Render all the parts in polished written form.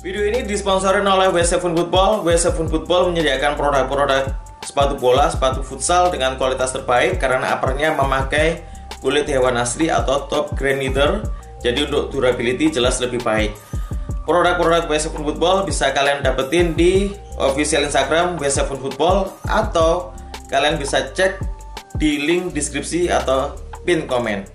Video ini disponsori oleh W7 Football. W7 Football menyediakan produk-produk sepatu bola, sepatu futsal dengan kualitas terbaik karena uppernya memakai kulit hewan asli atau top grade leather. Jadi untuk durability jelas lebih baik. Produk-produk W7 Football bisa kalian dapetin di official Instagram W7 Football atau kalian bisa cek di link deskripsi atau pin komen.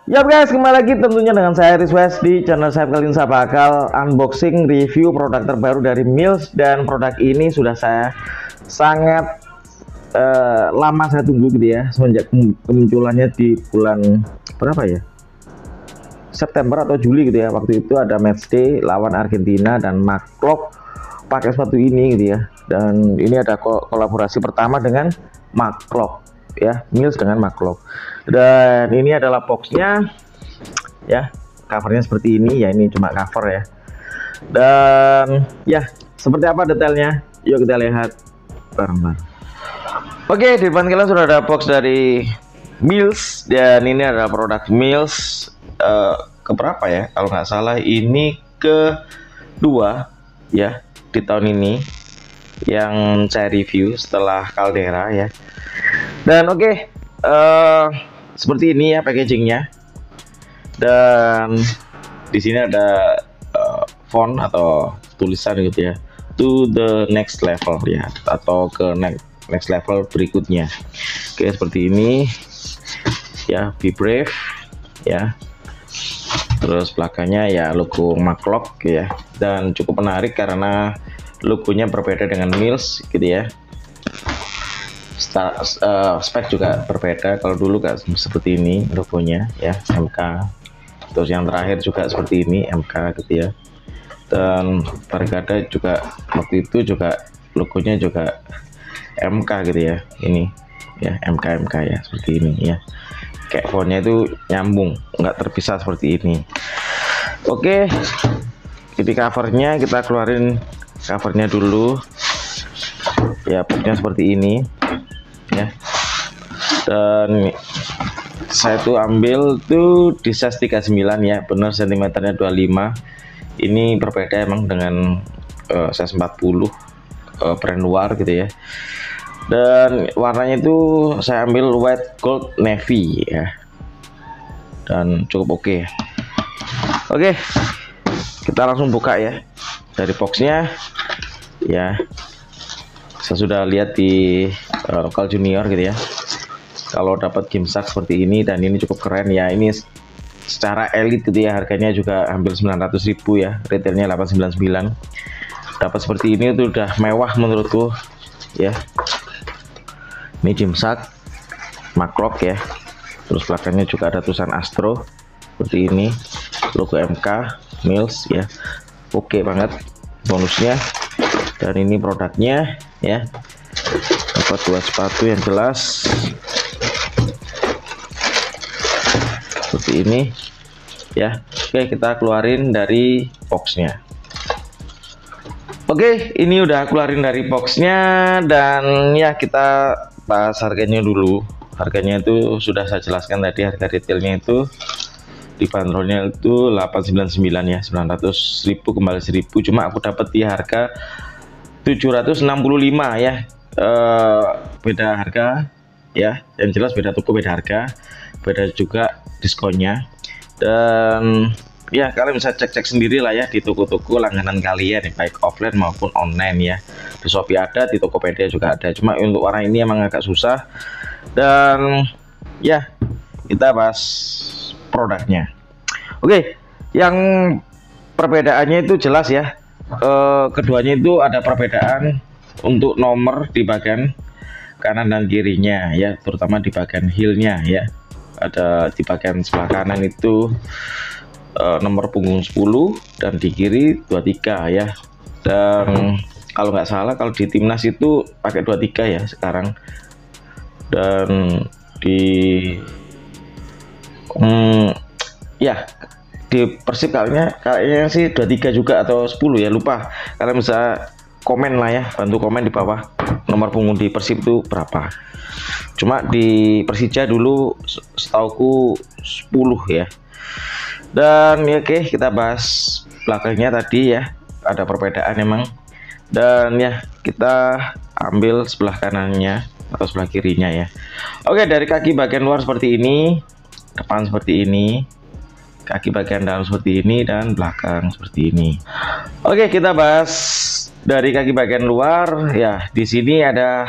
Yap guys, kembali lagi tentunya dengan saya Rizwes di channel saya. Kali ini saya bakal unboxing review produk terbaru dari Mills, dan produk ini sudah saya sangat lama saya tunggu gitu ya, semenjak kemunculannya di bulan berapa ya, September atau Juli gitu ya. Waktu itu ada matchday lawan Argentina dan McClock pakai sepatu ini gitu ya, dan ini ada kolaborasi pertama dengan McClock ya, Mills dengan McClock. Dan ini adalah boxnya ya, covernya seperti ini ya, ini cuma cover ya. Dan ya, seperti apa detailnya, yuk kita lihat bareng-bareng. Oke, di depan kalian sudah ada box dari Mills, dan ini adalah produk Mills keberapa ya, kalau nggak salah ini kedua ya di tahun ini yang saya review setelah Caldera ya. Dan oke, seperti ini ya packagingnya, dan di sini ada font atau tulisan gitu ya, to the next level ya, atau ke next level berikutnya. Oke, seperti ini ya, be brave ya. Terus belakangnya ya logo McClock ya, dan cukup menarik karena logonya berbeda dengan Mills gitu ya. Spek juga berbeda, kalau dulu kan seperti ini logonya ya, MK. Terus yang terakhir juga seperti ini, MK gitu ya. Dan Bargada juga waktu itu juga logonya juga MK gitu ya, ini ya, MK ya, seperti ini ya. Kayak fontnya itu nyambung, nggak terpisah seperti ini. Oke, ini covernya, kita keluarin covernya dulu ya, boxnya seperti ini ya. Dan saya tuh ambil tuh di size 39 ya, bener sentimeternya 25. Ini berbeda emang dengan size 40 brand luar gitu ya. Dan warnanya itu saya ambil white gold navy ya, dan cukup oke. Oke, kita langsung buka ya dari boxnya ya. Saya sudah lihat di lokal junior gitu ya, kalau dapat gimsak seperti ini, dan ini cukup keren ya. Ini secara elit gitu ya, harganya juga hampir 900.000 ya, retailnya 899. Dapat seperti ini itu udah mewah menurutku ya. Ini gimsak McClock ya, terus belakangnya juga ada tulisan Astro seperti ini, logo MK Mills ya. Oke banget bonusnya. Dan ini produknya ya, dapat dua sepatu yang jelas seperti ini ya. Oke, kita keluarin dari boxnya. Oke, ini udah keluarin dari boxnya, dan ya kita bahas harganya dulu. Harganya itu sudah saya jelaskan tadi, harga retailnya itu di bandrolnya itu 899 ya, 900.000 kembali 1.000. Cuma aku dapat di harga 765 ya. Beda harga ya, yang jelas beda toko, beda harga, beda juga diskonnya. Dan ya kalian bisa cek-cek sendiri lah ya di toko-toko langganan kalian, baik offline maupun online ya. Di Shopee ada, di Tokopedia juga ada. Cuma untuk warna ini emang agak susah. Dan ya, kita bahas produknya. Oke, yang perbedaannya itu jelas ya. Keduanya itu ada perbedaan untuk nomor di bagian kanan dan kirinya ya, terutama di bagian heelnya ya. Ada di bagian sebelah kanan itu nomor punggung 10, dan di kiri 23 ya. Dan kalau nggak salah kalau di timnas itu pakai 23 ya sekarang. Dan di ya di Persib kayaknya sih 23 juga atau 10 ya, lupa. Kalian bisa komen lah ya, bantu komen di bawah nomor punggung di Persib itu berapa. Cuma di Persija dulu setauku 10 ya. Dan ya oke, kita bahas belakangnya tadi ya, ada perbedaan emang. Dan ya kita ambil sebelah kanannya atau sebelah kirinya ya. Oke, dari kaki bagian luar seperti ini, depan seperti ini, kaki bagian dalam seperti ini, dan belakang seperti ini. Oke, kita bahas dari kaki bagian luar ya. Di sini ada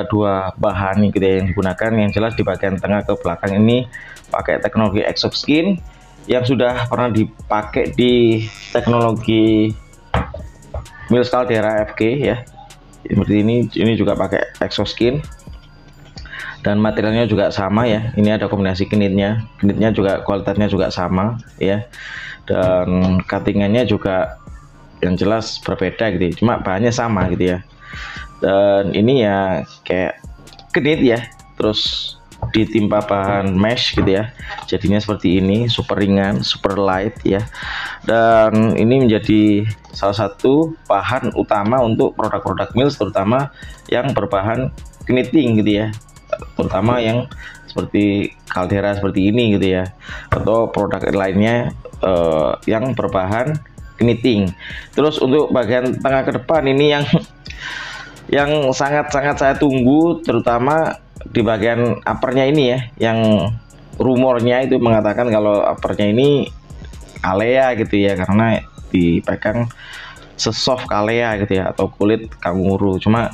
dua bahan gitu ya, yang digunakan. Yang jelas di bagian tengah ke belakang ini pakai teknologi Exoskin yang sudah pernah dipakai di teknologi Mills Caldera FK ya. Seperti ini juga pakai Exoskin. Dan materialnya juga sama ya, ini ada kombinasi knitnya juga kualitasnya juga sama ya, dan cuttingannya juga yang jelas berbeda gitu ya, cuma bahannya sama gitu ya. Dan ini ya kayak knit ya, terus ditimpa bahan mesh gitu ya, jadinya seperti ini, super ringan, super light ya. Dan ini menjadi salah satu bahan utama untuk produk-produk Mills, terutama yang berbahan knitting gitu ya, terutama yang seperti Caldera seperti ini gitu ya, atau produk lainnya yang berbahan knitting. Terus untuk bagian tengah ke depan ini yang sangat-sangat saya tunggu, terutama di bagian uppernya ini ya, yang rumornya itu mengatakan kalau uppernya ini Kalea gitu ya, karena dipegang sesoft Kalea gitu ya, atau kulit kanguru. Cuma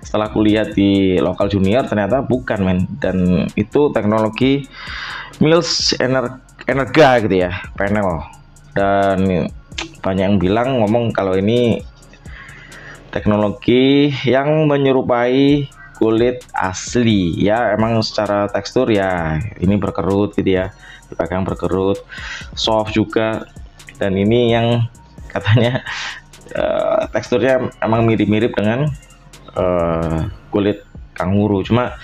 setelah kulihat di lokal junior ternyata bukan men, dan itu teknologi Mills Energa gitu ya, panel. Dan banyak yang bilang ngomong kalau ini teknologi yang menyerupai kulit asli ya. Emang secara tekstur ya ini berkerut gitu ya, dipegang berkerut, soft juga. Dan ini yang katanya teksturnya emang mirip-mirip dengan kulit kanguru. Cuma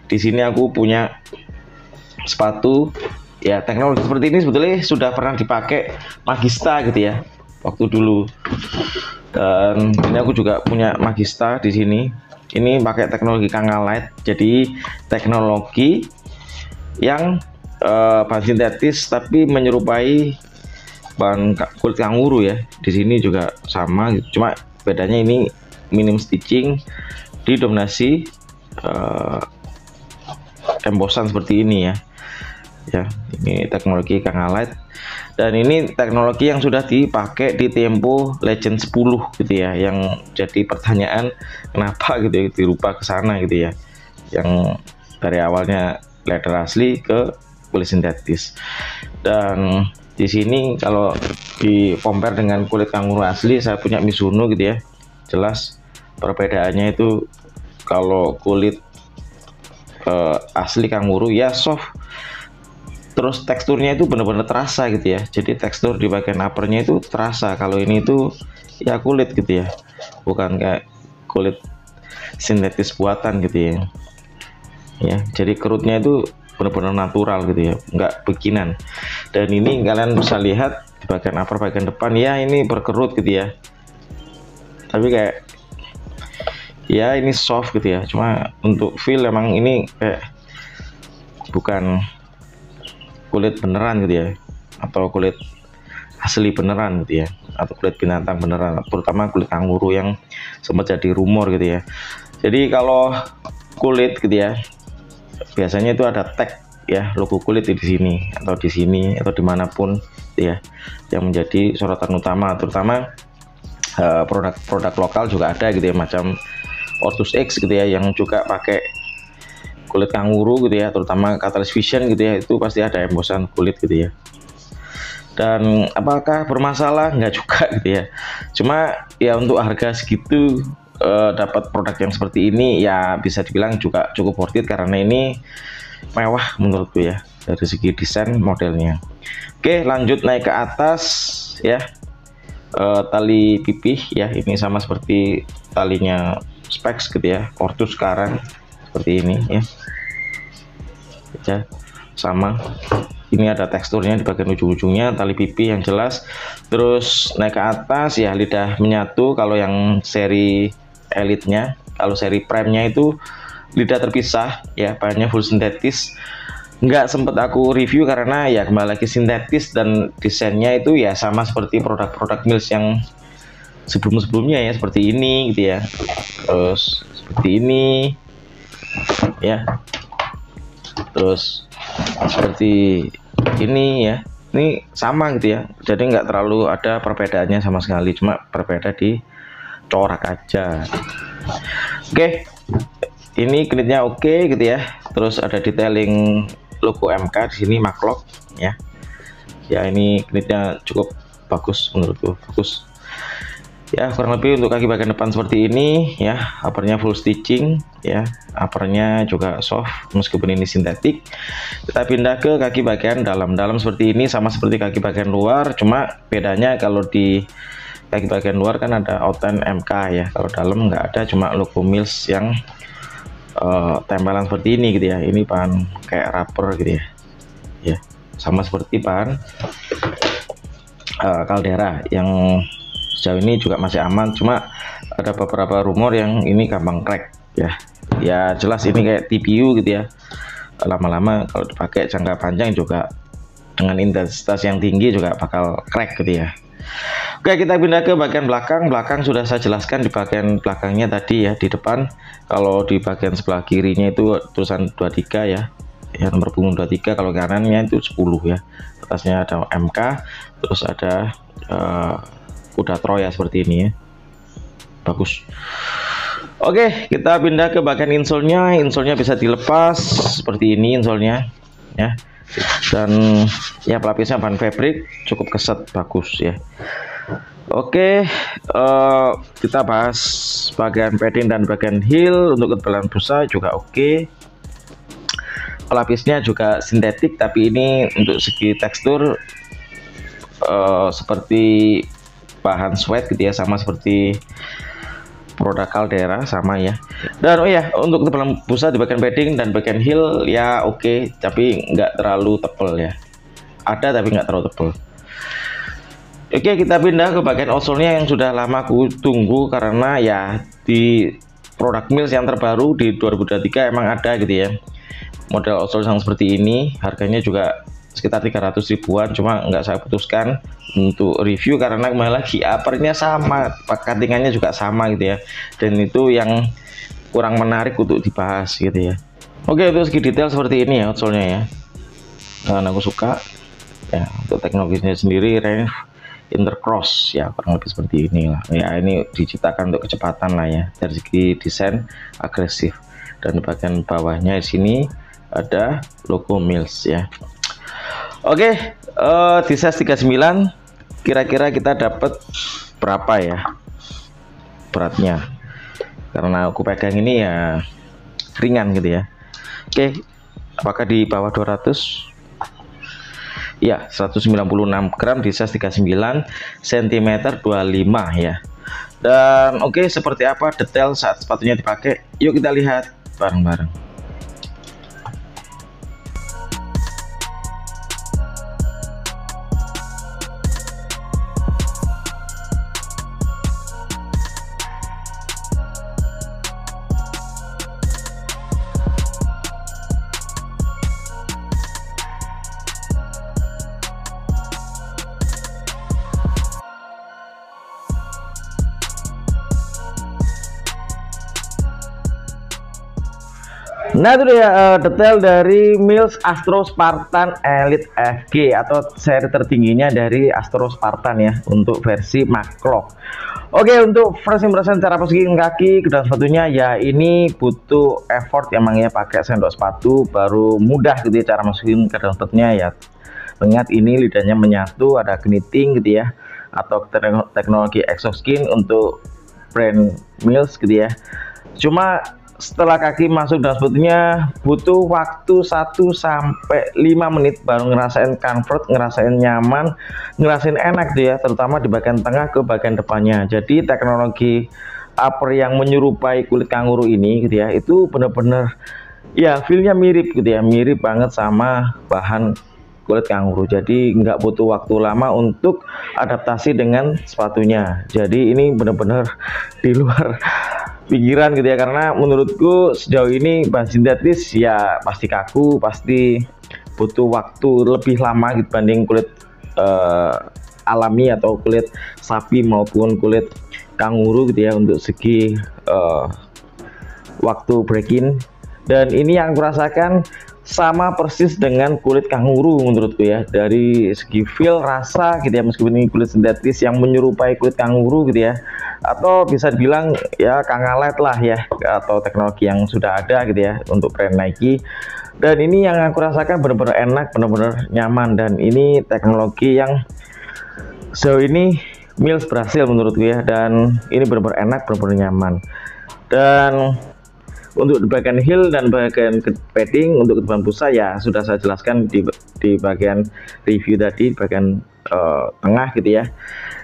di sini aku punya sepatu ya, teknologi seperti ini sebetulnya sudah pernah dipakai Magista gitu ya waktu dulu. Dan ini aku juga punya Magista di sini. Ini pakai teknologi Kangalite, jadi teknologi yang bahan sintetis tapi menyerupai bahan kulit kanguru ya. Di sini juga sama gitu. Cuma bedanya ini minim stitching, didominasi embossan seperti ini ya. Ya, ini teknologi Kangalite, dan ini teknologi yang sudah dipakai di Tempo Legend 10 gitu ya. Yang jadi pertanyaan kenapa gitu ya dirubah ke sana gitu ya, yang dari awalnya leather asli ke kulit sintetis. Dan di sini kalau di compare dengan kulit kanguru asli, saya punya Mizuno gitu ya, jelas perbedaannya itu kalau kulit asli kanguru ya soft, terus teksturnya itu benar-benar terasa gitu ya. Jadi tekstur di bagian uppernya itu terasa. Kalau ini itu ya kulit gitu ya, bukan kayak kulit sintetis buatan gitu ya. Ya, jadi kerutnya itu benar-benar natural gitu ya, nggak bikinan. Dan ini kalian bisa lihat di bagian upper bagian depan ya, ini berkerut gitu ya. Tapi kayak ya ini soft gitu ya. Cuma untuk feel emang ini kayak bukan kulit beneran gitu ya, atau kulit asli beneran gitu ya, atau kulit binatang beneran, terutama kulit kanguru yang sempat jadi rumor gitu ya. Jadi kalau kulit gitu ya, biasanya itu ada tag ya, logo kulit di sini atau di sini atau dimanapun gitu ya, yang menjadi sorotan utama. Terutama produk-produk lokal juga ada gitu ya, macam Ortus X gitu ya, yang juga pakai kulit kanguru gitu ya, terutama Catalyst Vision gitu ya, itu pasti ada embosan kulit gitu ya. Dan apakah bermasalah? Nggak juga gitu ya. Cuma ya untuk harga segitu dapat produk yang seperti ini ya bisa dibilang juga cukup worth it, karena ini mewah menurutku ya dari segi desain modelnya. Oke, lanjut naik ke atas ya. Tali pipih ya, ini sama seperti talinya Specs gitu ya, Ortus sekarang seperti ini ya, sama. ini ada teksturnya di bagian ujung-ujungnya, tali pipi yang jelas. Terus naik ke atas ya, lidah menyatu kalau yang seri elite-nya. Kalau seri prime-nya itu lidah terpisah ya, bahannya full sintetis. Nggak sempet aku review karena ya kembali lagi sintetis, dan desainnya itu ya sama seperti produk-produk Mills yang sebelum-sebelumnya ya, seperti ini gitu ya. Terus seperti ini ya, terus seperti ini ya, ini sama gitu ya, jadi nggak terlalu ada perbedaannya sama sekali, cuma berbeda di corak aja. Oke, ini knitnya oke gitu ya. Terus ada detailing logo MK di sini, maklok ya. Ya ini knitnya cukup bagus menurutku, bagus ya. Kurang lebih untuk kaki bagian depan seperti ini ya, uppernya full stitching ya, uppernya juga soft meskipun ini sintetik. Kita pindah ke kaki bagian dalam seperti ini, sama seperti kaki bagian luar, cuma bedanya kalau di kaki bagian luar kan ada outline MK ya, kalau dalam nggak ada, cuma logo Mills yang tempelan seperti ini gitu ya. Ini bahan kayak rubber gitu ya, ya sama seperti bahan Caldera yang sejauh ini juga masih aman, cuma ada beberapa rumor yang ini gampang crack ya. Ya jelas ini kayak TPU gitu ya, lama-lama kalau dipakai jangka panjang juga dengan intensitas yang tinggi juga bakal crack gitu ya. Oke, kita pindah ke bagian belakang sudah saya jelaskan di bagian belakangnya tadi ya. Di depan, kalau di bagian sebelah kirinya itu tulisan 23 ya, nomor punggung 23, kalau kanannya itu 10 ya. Atasnya ada MK, terus ada kuda Troya seperti ini ya, bagus. Oke, kita pindah ke bagian insole-nya bisa dilepas seperti ini insole-nya ya, dan ya pelapisnya bahan fabric, cukup keset, bagus ya. Oke, kita bahas bagian padding dan bagian heel. Untuk ketebalan busa juga oke. Pelapisnya juga sintetik, tapi ini untuk segi tekstur seperti bahan suede gitu ya, sama seperti produk Caldera sama ya. Dan oh ya, untuk ketebalan busa di bagian padding dan bagian heel ya oke, tapi nggak terlalu tebal ya. Ada tapi nggak terlalu tebal. Oke, kita pindah ke bagian outsole-nya yang sudah lama aku tunggu, karena ya di produk Mills yang terbaru di 2023 emang ada gitu ya, model outsole yang seperti ini. Harganya juga sekitar 300 ribuan, cuma nggak saya putuskan untuk review karena kembali lagi uppernya sama, cuttingannya juga sama gitu ya, dan itu yang kurang menarik untuk dibahas gitu ya. Oke, itu segi detail seperti ini ya outsole-nya ya, dan aku suka ya. Untuk teknologinya sendiri range intercross ya, kurang lebih seperti ini lah ya. Ini diciptakan untuk kecepatan lah ya. Dari segi desain agresif, dan di bagian bawahnya di sini ada logo Mills ya. Oke, di size 39 kira-kira kita dapat berapa ya beratnya, karena aku pegang ini ya ringan gitu ya. Oke, apakah di bawah 200? Ya, 196 gram di size 39 cm 25 ya. Dan oke, seperti apa detail saat sepatunya dipakai, yuk kita lihat bareng-bareng. Nah itu dia detail dari Mills Astro Spartan Elite FG atau seri tertingginya dari Astro Spartan ya, untuk versi maklok. Oke, untuk first impression cara masukin kaki ke dalam sepatunya ya, ini butuh effort emang ya, pakai sendok sepatu baru mudah gitu ya cara masukin ke dalam sepatunya ya. Ingat ini lidahnya menyatu, ada knitting gitu ya, atau teknologi exoskin untuk brand Mills gitu ya. Cuma setelah kaki masuk dalam sepatunya butuh waktu 1 sampai 5 menit baru ngerasain comfort, ngerasain nyaman, ngerasain enak gitu ya, terutama di bagian tengah ke bagian depannya. Jadi teknologi upper yang menyerupai kulit kanguru ini gitu ya, itu bener-bener ya feelnya mirip gitu ya, mirip banget sama bahan kulit kanguru. Jadi nggak butuh waktu lama untuk adaptasi dengan sepatunya. Jadi ini benar-benar di luar pikiran gitu ya, karena menurutku sejauh ini bahan sintetis ya pasti kaku, pasti butuh waktu lebih lama dibanding kulit alami atau kulit sapi maupun kulit kanguru gitu ya, untuk segi waktu break-in. Dan ini yang aku rasakan sama persis dengan kulit kanguru menurutku ya, dari segi feel, rasa gitu ya, meskipun ini kulit sintetis yang menyerupai kulit kanguru gitu ya, atau bisa dibilang ya Kangalet lah ya, atau teknologi yang sudah ada gitu ya untuk brand Nike. Dan ini yang aku rasakan benar-benar enak, benar-benar nyaman, dan ini teknologi yang sejauh ini Mills berhasil menurutku ya, dan ini benar-benar enak, benar-benar nyaman. Dan untuk di bagian heel dan bagian padding untuk depan busa ya sudah saya jelaskan di bagian review tadi, bagian tengah gitu ya.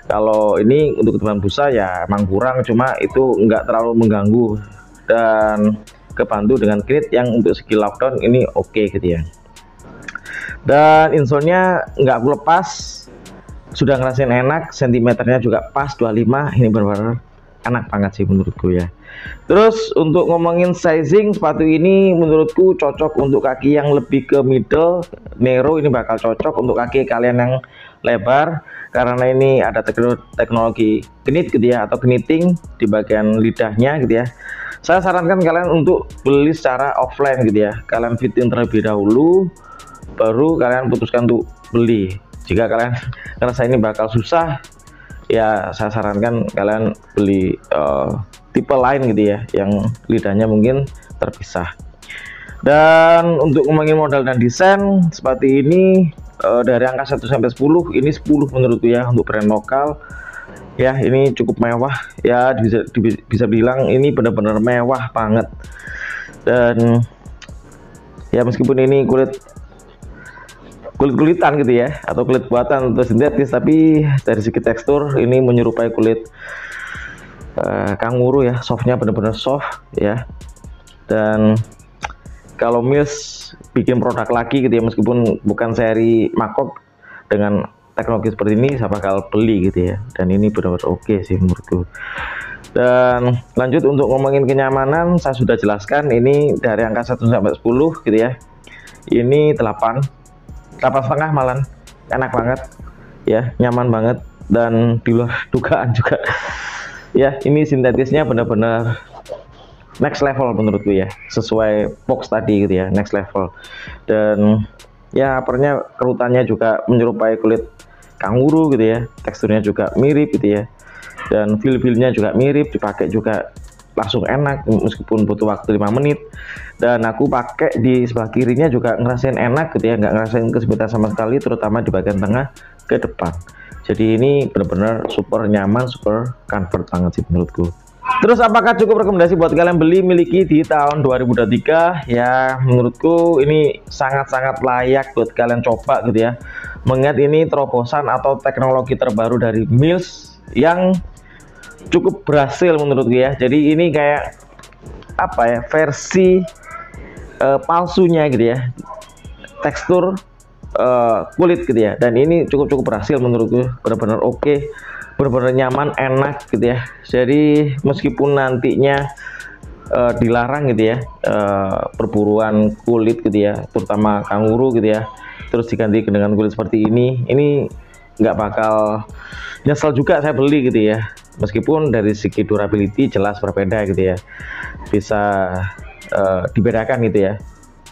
Kalau ini untuk depan busa ya emang kurang, cuma itu nggak terlalu mengganggu dan kebantu dengan knit yang untuk segi lockdown ini oke gitu ya. Dan insole-nya nggak aku lepas, sudah ngerasain enak, sentimeternya juga pas 25, ini benar-benar enak banget sih menurutku ya. Terus untuk ngomongin sizing, sepatu ini menurutku cocok untuk kaki yang lebih ke middle, narrow ini bakal cocok untuk kaki kalian yang lebar, karena ini ada teknologi knit gitu ya, atau knitting di bagian lidahnya gitu ya. Saya sarankan kalian untuk beli secara offline gitu ya, kalian fitting terlebih dahulu baru kalian putuskan untuk beli. Jika kalian ngerasa ini bakal susah ya, saya sarankan kalian beli tipe lain gitu ya, yang lidahnya mungkin terpisah. Dan untuk ngomongin model dan desain, sepatu ini dari angka 1 sampai 10, ini 10 menurutku ya untuk brand lokal. Ya, ini cukup mewah ya, bisa bilang ini benar-benar mewah banget. Dan ya meskipun ini kulit-kulitan gitu ya, atau kulit buatan atau sintetis, tapi dari segi tekstur ini menyerupai kulit kanguru ya, softnya benar-benar soft ya. Dan kalau Mills bikin produk lagi gitu ya, meskipun bukan seri Makok dengan teknologi seperti ini, saya bakal beli gitu ya. Dan ini benar-benar oke sih menurutku. Dan lanjut untuk ngomongin kenyamanan, saya sudah jelaskan ini dari angka 1 sampai 10 gitu ya. Ini 8,5 malah, enak banget ya, nyaman banget, dan di luar dugaan juga ya. Ini sintetisnya benar-benar next level menurutku ya, sesuai box tadi gitu ya, next level. Dan ya uppernya, kerutannya juga menyerupai kulit kanguru gitu ya, teksturnya juga mirip gitu ya, dan feel-feelnya juga mirip, dipakai juga langsung enak meskipun butuh waktu 5 menit. Dan aku pakai di sebelah kirinya juga ngerasain enak gitu ya, nggak ngerasain kesempitan sama sekali, terutama di bagian tengah ke depan. Jadi ini benar-benar super nyaman, super comfort banget sih menurutku. Terus apakah cukup rekomendasi buat kalian beli miliki di tahun 2023? Ya menurutku ini sangat-sangat layak buat kalian coba gitu ya, mengingat ini terobosan atau teknologi terbaru dari Mills yang cukup berhasil menurutku ya. Jadi ini kayak apa ya, versi palsunya gitu ya, tekstur kulit gitu ya. Dan ini cukup berhasil menurutku, benar-benar oke, benar-benar nyaman, enak gitu ya. Jadi meskipun nantinya dilarang gitu ya perburuan kulit gitu ya, terutama kanguru gitu ya, terus diganti dengan kulit seperti ini nggak bakal nyesel juga saya beli gitu ya. Meskipun dari segi durability jelas berbeda gitu ya, bisa dibedakan gitu ya,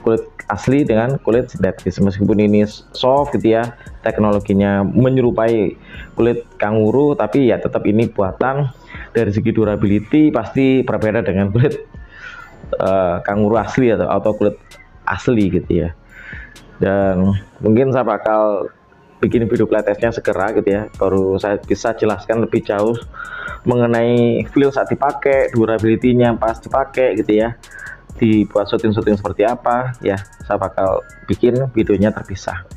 kulit asli dengan kulit sintetis. Meskipun ini soft gitu ya, teknologinya menyerupai kulit kanguru, tapi ya tetap ini buatan. Dari segi durability pasti berbeda dengan kulit kanguru asli atau kulit asli gitu ya. Dan mungkin saya bakal bikin video playtestnya segera gitu ya, baru saya bisa jelaskan lebih jauh mengenai feel saat dipakai, durability-nya pas dipakai gitu ya, dibuat syuting-syuting seperti apa ya. Saya bakal bikin videonya terpisah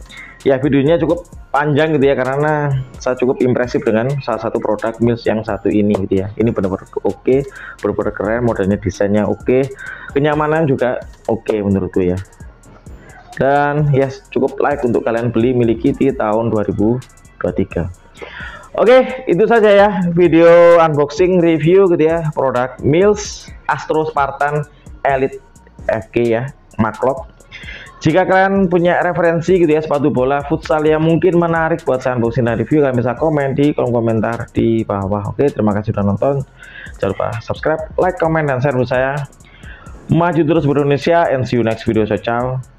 ya. Videonya cukup panjang gitu ya, karena saya cukup impresif dengan salah satu produk Mills yang satu ini gitu ya. Ini benar-benar oke, benar-benar keren, modelnya, desainnya oke, kenyamanan juga oke menurutku ya. Dan yes, cukup layak untuk kalian beli, miliki di tahun 2023. Oke, itu saja ya video unboxing review gitu ya produk Mills Astro Spartan Elite FK ya, Maklok. Jika kalian punya referensi gitu ya sepatu bola futsal yang mungkin menarik buat saya unboxing dan review, kalian bisa komen di kolom komentar di bawah. Oke, terima kasih sudah nonton. Jangan lupa subscribe, like, comment, dan share video saya. Maju terus Indonesia, and see you next video. Ciao.